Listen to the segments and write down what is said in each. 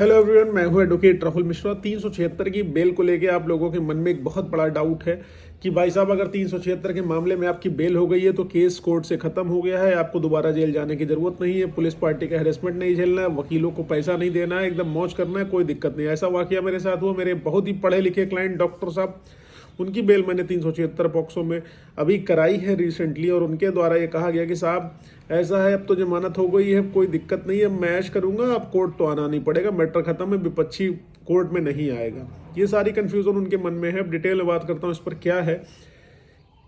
Hello everyone, मैं हूं advocate Rahul Mishra. 376 की बेल को लेके आप लोगों के मन में एक बहुत बड़ा डाउट है कि भाई साहब, अगर 376 के मामले में आपकी बेल हो गई है तो केस कोर्ट से खत्म हो गया है, आपको दोबारा जेल जाने की जरूरत नहीं है, पुलिस पार्टी का हैरेसमेंट नहीं झेलना है, वकीलों को पैसा नहीं देना है, एकदम मौज करना है, कोई दिक्कत नहीं। ऐसा वाकया मेरे साथ हुआ। मेरे बहुत ही पढ़े लिखे क्लाइंट डॉक्टर साहब, उनकी बेल मैंने 376 पॉक्सो में अभी कराई है रिसेंटली, और उनके द्वारा ये कहा गया कि साहब ऐसा है, अब तो जमानत हो गई है, कोई दिक्कत नहीं है, मैं ऐश करूंगा, अब कोर्ट तो आना नहीं पड़ेगा, मैटर खत्म है, विपक्षी कोर्ट में नहीं आएगा। ये सारी कंफ्यूजन उनके मन में है। अब डिटेल में बात करता हूँ इस पर। क्या है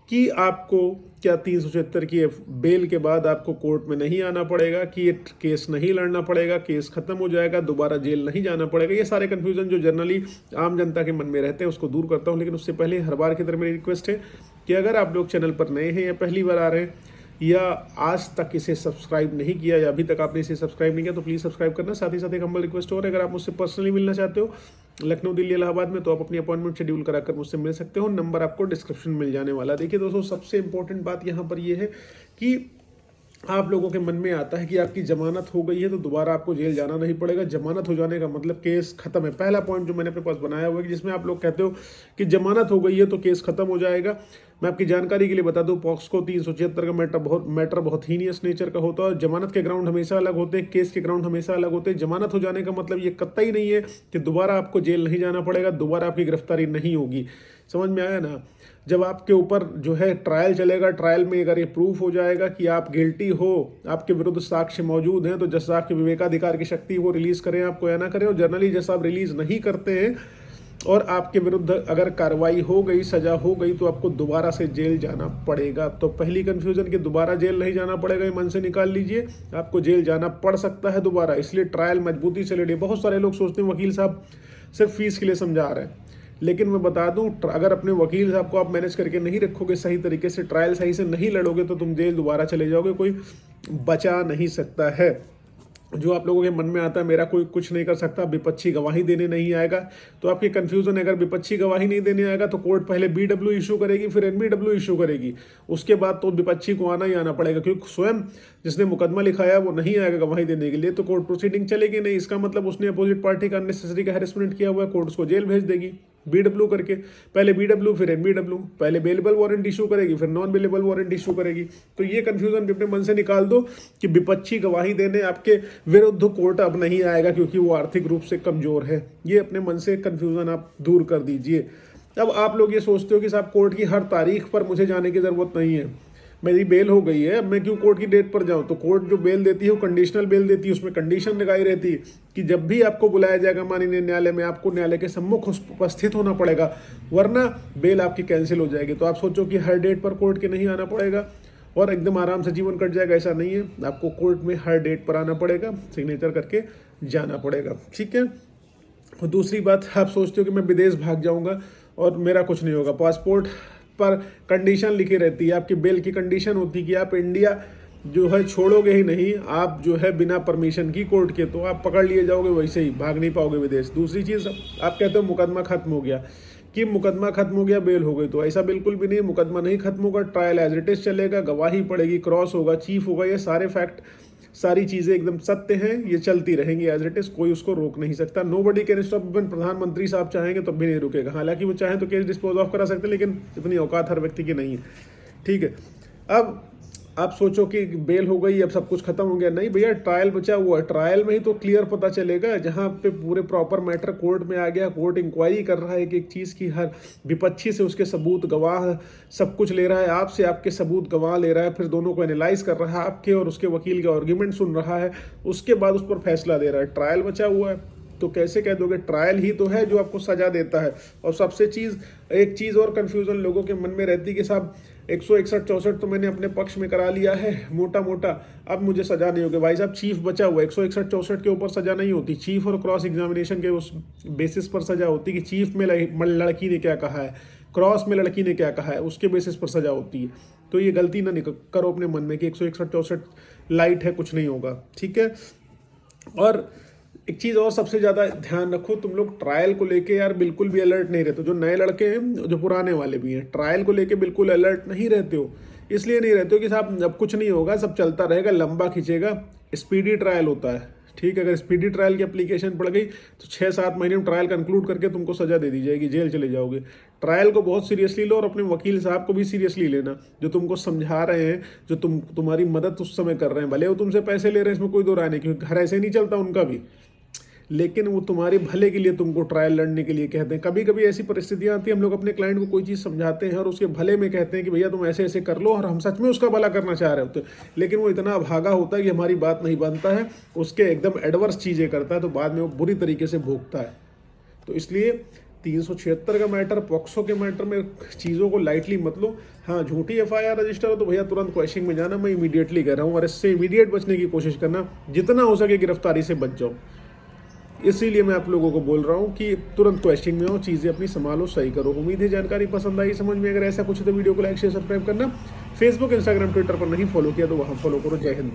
कि आपको क्या 376 की बेल के बाद आपको कोर्ट में नहीं आना पड़ेगा, कि ये केस नहीं लड़ना पड़ेगा, केस खत्म हो जाएगा, दोबारा जेल नहीं जाना पड़ेगा। ये सारे कंफ्यूजन जो जनरली आम जनता के मन में रहते हैं उसको दूर करता हूँ। लेकिन उससे पहले हर बार की तरह मेरी रिक्वेस्ट है कि अगर आप लोग चैनल पर नए हैं या पहली बार आ रहे हैं या आज तक इसे सब्सक्राइब नहीं किया या अभी तक आपने इसे सब्सक्राइब नहीं किया तो प्लीज़ सब्सक्राइब करना। साथ ही साथ एक हम्बल रिक्वेस्ट और, अगर आप मुझसे पर्सनली मिलना चाहते हो लखनऊ, दिल्ली, इलाहाबाद में, तो आप अपनी अपॉइंटमेंट शेड्यूल कराकर मुझसे मिल सकते हो। नंबर आपको डिस्क्रिप्शन में मिल जाने वाला है। देखिए दोस्तों, सबसे इंपॉर्टेंट बात यहाँ पर यह है कि आप लोगों के मन में आता है कि आपकी जमानत हो गई है तो दोबारा आपको जेल जाना नहीं पड़ेगा। जमानत हो जाने का मतलब केस खत्म है। पहला पॉइंट जो मैंने अपने पास बनाया हुआ है, जिसमें आप लोग कहते हो कि जमानत हो गई है तो केस खत्म हो जाएगा। मैं आपकी जानकारी के लिए बता दूं, पॉक्सो 376 का मैटर बहुत हीनियस नेचर का होता है और जमानत के ग्राउंड हमेशा अलग होते हैं, केस के ग्राउंड हमेशा अलग होते हैं। जमानत हो जाने का मतलब ये कतई नहीं है कि दोबारा आपको जेल नहीं जाना पड़ेगा, दोबारा आपकी गिरफ्तारी नहीं होगी। समझ में आया ना? जब आपके ऊपर जो है ट्रायल चलेगा, ट्रायल में अगर ये प्रूफ हो जाएगा कि आप गिल्टी हो, आपके विरुद्ध साक्ष्य मौजूद हैं, तो जज साहब के विवेकाधिकार की शक्ति वो रिलीज करें आपको या ना करें। और जनरली जज साहब रिलीज नहीं करते हैं और आपके विरुद्ध अगर कार्रवाई हो गई, सजा हो गई, तो आपको दोबारा से जेल जाना पड़ेगा। तो पहली कंफ्यूजन कि दोबारा जेल नहीं जाना पड़ेगा, ये मन से निकाल लीजिए। आपको जेल जाना पड़ सकता है दोबारा, इसलिए ट्रायल मजबूती से लड़िए। बहुत सारे लोग सोचते हैं वकील साहब सिर्फ फीस के लिए समझा रहे हैं, लेकिन मैं बता दूं, अगर अपने वकील साहब को आप मैनेज करके नहीं रखोगे सही तरीके से, ट्रायल सही से नहीं लड़ोगे, तो तुम जेल दोबारा चले जाओगे, कोई बचा नहीं सकता है। जो आप लोगों के मन में आता है मेरा कोई कुछ नहीं कर सकता, विपक्षी गवाही देने नहीं आएगा, तो आपकी कंफ्यूजन है। अगर विपक्षी गवाही नहीं देने आएगा तो कोर्ट पहले BW इशू करेगी, फिर NBW इशू करेगी, उसके बाद तो विपक्षी को आना ही आना पड़ेगा, क्योंकि स्वयं जिसने मुकदमा लिखाया वो नहीं आएगा गवाही देने के लिए, तो कोर्ट प्रोसीडिंग चलेगी नहीं। इसका मतलब उसने अपोजिट पार्टी का अननेसेसरी का हैरेसमेंट किया हुआ है, कोर्ट उसको जेल भेज देगी BW करके। पहले BW फिर NBW, पहले बेलेबल वारंट इशू करेगी, फिर नॉन बेलेबल वारंट इशू करेगी। तो ये कंफ्यूजन अपने मन से निकाल दो कि विपक्षी गवाही देने आपके विरुद्ध कोर्ट अब नहीं आएगा क्योंकि वो आर्थिक रूप से कमजोर है। ये अपने मन से कंफ्यूजन आप दूर कर दीजिए। अब आप लोग ये सोचते हो कि साहब कोर्ट की हर तारीख पर मुझे जाने की जरूरत नहीं है, मेरी बेल हो गई है, अब मैं क्यों कोर्ट की डेट पर जाऊं? तो कोर्ट जो बेल देती है वो कंडीशनल बेल देती है, उसमें कंडीशन लगाई रहती है कि जब भी आपको बुलाया जाएगा माननीय न्यायालय में, आपको न्यायालय के सम्मुख उपस्थित होना पड़ेगा, वरना बेल आपकी कैंसिल हो जाएगी। तो आप सोचो कि हर डेट पर कोर्ट के नहीं आना पड़ेगा और एकदम आराम से जीवन कट जाएगा, ऐसा नहीं है। आपको कोर्ट में हर डेट पर आना पड़ेगा, सिग्नेचर करके जाना पड़ेगा, ठीक है। और दूसरी बात, आप सोचते हो कि मैं विदेश भाग जाऊंगा और मेरा कुछ नहीं होगा। पासपोर्ट पर कंडीशन लिखी रहती है, आपकी बेल की कंडीशन होती है कि आप इंडिया जो है छोड़ोगे ही नहीं, आप जो है बिना परमिशन की कोर्ट के, तो आप पकड़ लिए जाओगे, वैसे ही भाग नहीं पाओगे विदेश। दूसरी चीज़, आप कहते हो मुकदमा खत्म हो गया, कि मुकदमा खत्म हो गया बेल हो गई, तो ऐसा बिल्कुल भी नहीं, मुकदमा नहीं खत्म होगा, ट्रायल एज इट इज चलेगा, गवाही पड़ेगी, क्रॉस होगा, चीफ होगा, ये सारे फैक्ट, सारी चीजें एकदम सत्य हैं, ये चलती रहेंगी एज इट इज, कोई उसको रोक नहीं सकता। Nobody can stop. इवन प्रधानमंत्री साहब चाहेंगे तो भी नहीं रुकेगा, हालांकि वो चाहें तो केस डिस्पोज ऑफ करा सकते हैं, लेकिन इतनी औकात हर व्यक्ति की नहीं है, ठीक है। अब आप सोचो कि बेल हो गई, अब सब कुछ खत्म हो गया, नहीं भैया, ट्रायल बचा हुआ है। ट्रायल में ही तो क्लियर पता चलेगा, जहां पे पूरे प्रॉपर मैटर कोर्ट में आ गया, कोर्ट इंक्वायरी कर रहा है कि एक चीज़ की, हर विपक्षी से उसके सबूत, गवाह सब कुछ ले रहा है, आपसे आपके सबूत गवाह ले रहा है, फिर दोनों को एनालाइज कर रहा है, आपके और उसके वकील के आर्ग्यूमेंट सुन रहा है, उसके बाद उस पर फैसला दे रहा है। ट्रायल बचा हुआ है तो कैसे कह दोगे? ट्रायल ही तो है जो आपको सजा देता है। और सबसे एक चीज़ और कंफ्यूजन लोगों के मन में रहती है कि साहब 161-64 तो मैंने अपने पक्ष में करा लिया है मोटा मोटा, अब मुझे सजा नहीं होगी। भाई साहब, चीफ बचा हुआ, 161-64 के ऊपर सजा नहीं होती, चीफ और क्रॉस एग्जामिनेशन के उस बेसिस पर सजा होती कि चीफ में लड़की ने क्या कहा है, क्रॉस में लड़की ने क्या कहा है, उसके बेसिस पर सजा होती है। तो ये गलती ना करो अपने मन में कि 161-64 लाइट है, कुछ नहीं होगा, ठीक है। और एक चीज़ और सबसे ज़्यादा ध्यान रखो, तुम लोग ट्रायल को लेके यार बिल्कुल भी अलर्ट नहीं रहते। जो नए लड़के हैं, जो पुराने वाले भी हैं, ट्रायल को लेके बिल्कुल अलर्ट नहीं रहते हो। इसलिए नहीं रहते हो कि साहब अब कुछ नहीं होगा, सब चलता रहेगा, लंबा खींचेगा, स्पीडी ट्रायल होता है, ठीक है, अगर स्पीडी ट्रायल की एप्लीकेशन पड़ गई तो 6-7 महीने में ट्रायल कंक्लूड करके तुमको सजा दे दी जाएगी, जेल चले जाओगे। ट्रायल को बहुत सीरियसली लो और अपने वकील साहब को भी सीरियसली लेना, जो तुमको समझा रहे हैं, जो तुम्हारी मदद उस समय कर रहे हैं। भले वो तुमसे पैसे ले रहे हैं, इसमें कोई दो राय नहीं, क्योंकि घर ऐसे नहीं चलता उनका भी, लेकिन वो तुम्हारे भले के लिए तुमको ट्रायल लड़ने के लिए कहते हैं। कभी कभी ऐसी परिस्थितियां आती है, हम लोग अपने क्लाइंट को कोई चीज़ समझाते हैं और उसके भले में कहते हैं कि भैया तुम ऐसे ऐसे कर लो, और हम सच में उसका भला करना चाह रहे होते हैं, लेकिन वो इतना भागा होता है कि हमारी बात नहीं बनता है, उसके एकदम एडवर्स चीज़ें करता है, तो बाद में वो बुरी तरीके से भोगता है। तो इसलिए 376 का मैटर, पॉक्सो के मैटर में चीज़ों को लाइटली मत लो। हाँ, झूठी FIR रजिस्टर हो तो भैया तुरंत क्वेश्चनिंग में जाना, मैं इमीडिएटली कह रहा हूँ, और इससे इमीडिएट बचने की कोशिश करना, जितना हो सके गिरफ्तारी से बच जाओ। इसीलिए मैं आप लोगों को बोल रहा हूँ कि तुरंत क्वेश्चनिंग में आओ, चीज़ें अपनी संभालो, सही करो। उम्मीद है जानकारी पसंद आई, समझ में। अगर ऐसा कुछ है तो वीडियो को लाइक शेयर सब्सक्राइब करना। फेसबुक, इंस्टाग्राम, ट्विटर पर नहीं फॉलो किया तो वहाँ फॉलो करो। जय हिंद।